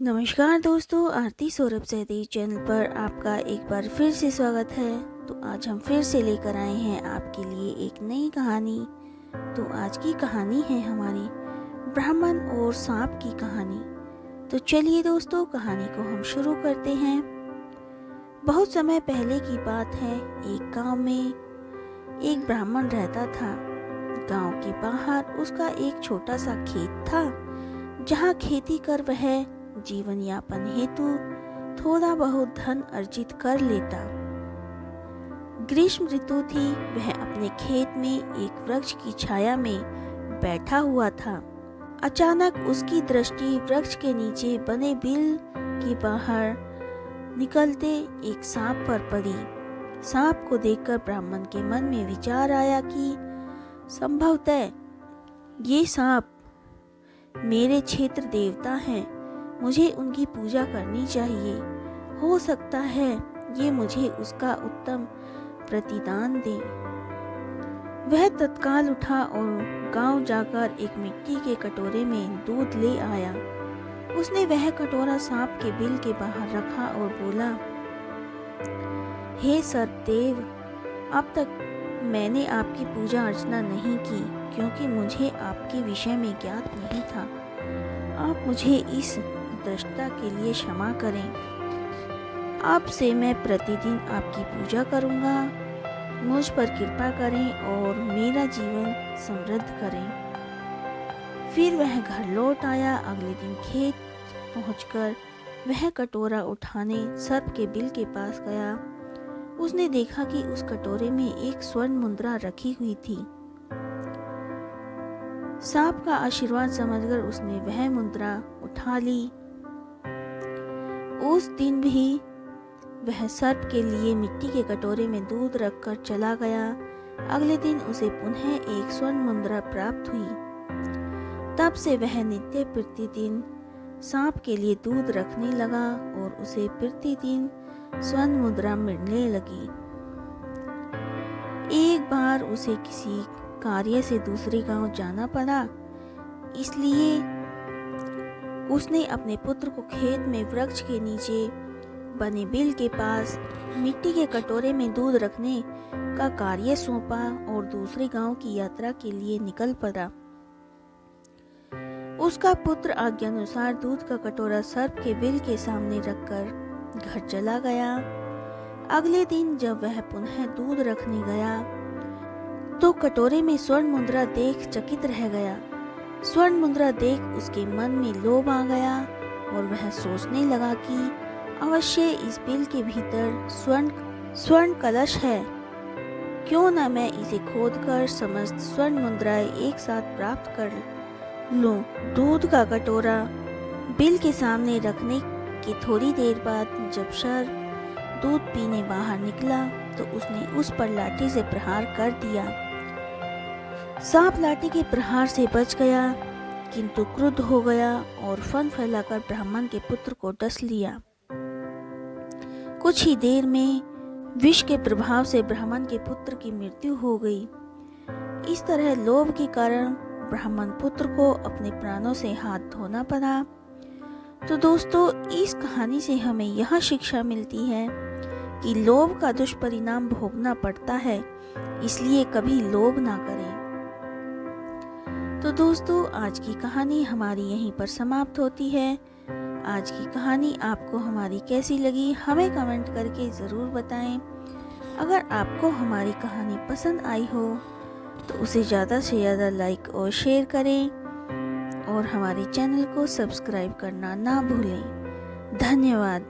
नमस्कार दोस्तों, आरती सौरभ सैदी चैनल पर आपका एक बार फिर से स्वागत है। तो आज हम फिर से लेकर आए हैं आपके लिए एक नई कहानी। तो आज की कहानी है हमारी ब्राह्मण और सांप की कहानी। तो चलिए दोस्तों, कहानी को हम शुरू करते हैं। बहुत समय पहले की बात है। एक गांव में एक ब्राह्मण रहता था। गांव के बाहर उसका एक छोटा सा खेत था, जहां खेती कर वह जीवन यापन हेतु थोड़ा बहुत धन अर्जित कर लेता। ग्रीष्म ऋतु थी। वह अपने खेत में एक वृक्ष की छाया में बैठा हुआ था। अचानक उसकी दृष्टि वृक्ष के नीचे बने बिल के बाहर निकलते एक सांप पर पड़ी। सांप को देखकर ब्राह्मण के मन में विचार आया कि संभवतः ये सांप मेरे क्षेत्र देवता हैं। मुझे उनकी पूजा करनी चाहिए। हो सकता है ये मुझे उसका उत्तम प्रतिदान दे। वह तत्काल उठा और गांव जाकर एक मिट्टी के कटोरे में दूध ले आया। उसने वह कटोरा सांप के बिल के बाहर रखा और बोला, हे सर्पदेव, अब तक मैंने आपकी पूजा अर्चना नहीं की, क्योंकि मुझे आपके विषय में ज्ञात नहीं था। आप मुझे इस दृष्टता के लिए क्षमा करें। अब से मैं प्रतिदिन आपकी पूजा करूंगा। मुझ पर कृपा करें और मेरा जीवन समृद्ध करें। फिर वह घर लौट आया। अगले दिन खेत पहुंचकर वह कटोरा उठाने सर्प के बिल के पास गया। उसने देखा कि उस कटोरे में एक स्वर्ण मुद्रा रखी हुई थी। सांप का आशीर्वाद समझकर उसने वह मुद्रा उठा ली। उस दिन भी वह सर्प के लिए मिट्टी के कटोरे में दूध रखकर चला गया। अगले दिन उसे पुनः एक स्वर्ण मुद्रा प्राप्त हुई। तब से वह नित्य प्रतिदिन सांप के लिए दूध रखने लगा और उसे प्रतिदिन स्वर्ण मुद्रा मिलने लगी। एक बार उसे किसी कार्य से दूसरे गांव जाना पड़ा, इसलिए उसने अपने पुत्र को खेत में वृक्ष के नीचे बने बिल के पास मिट्टी के कटोरे में दूध रखने का कार्य सौंपा और दूसरे गांव की यात्रा के लिए निकल पड़ा। उसका पुत्र आज्ञानुसार दूध का कटोरा सर्प के बिल के सामने रखकर घर चला गया। अगले दिन जब वह पुनः दूध रखने गया तो कटोरे में स्वर्ण मुद्रा देख चकित रह गया। स्वर्ण मुद्रा देख उसके मन में लोभ आ गया और वह सोचने लगा कि अवश्य इस बिल के भीतर स्वर्ण कलश है। क्यों न मैं इसे खोदकर समस्त स्वर्ण मुद्राएं एक साथ प्राप्त कर लूं। दूध का कटोरा बिल के सामने रखने की थोड़ी देर बाद जब सर्प दूध पीने बाहर निकला तो उसने उस पर लाठी से प्रहार कर दिया। सांप लाठी के प्रहार से बच गया, किंतु क्रुद्ध हो गया और फन फैलाकर ब्राह्मण के पुत्र को डस लिया। कुछ ही देर में विष के प्रभाव से ब्राह्मण के पुत्र की मृत्यु हो गई। इस तरह लोभ के कारण ब्राह्मण पुत्र को अपने प्राणों से हाथ धोना पड़ा। तो दोस्तों, इस कहानी से हमें यह शिक्षा मिलती है कि लोभ का दुष्परिणाम भोगना पड़ता है, इसलिए कभी लोभ ना करें। तो दोस्तों, आज की कहानी हमारी यहीं पर समाप्त होती है। आज की कहानी आपको हमारी कैसी लगी हमें कमेंट करके ज़रूर बताएं। अगर आपको हमारी कहानी पसंद आई हो तो उसे ज़्यादा से ज़्यादा लाइक और शेयर करें और हमारे चैनल को सब्सक्राइब करना ना भूलें। धन्यवाद।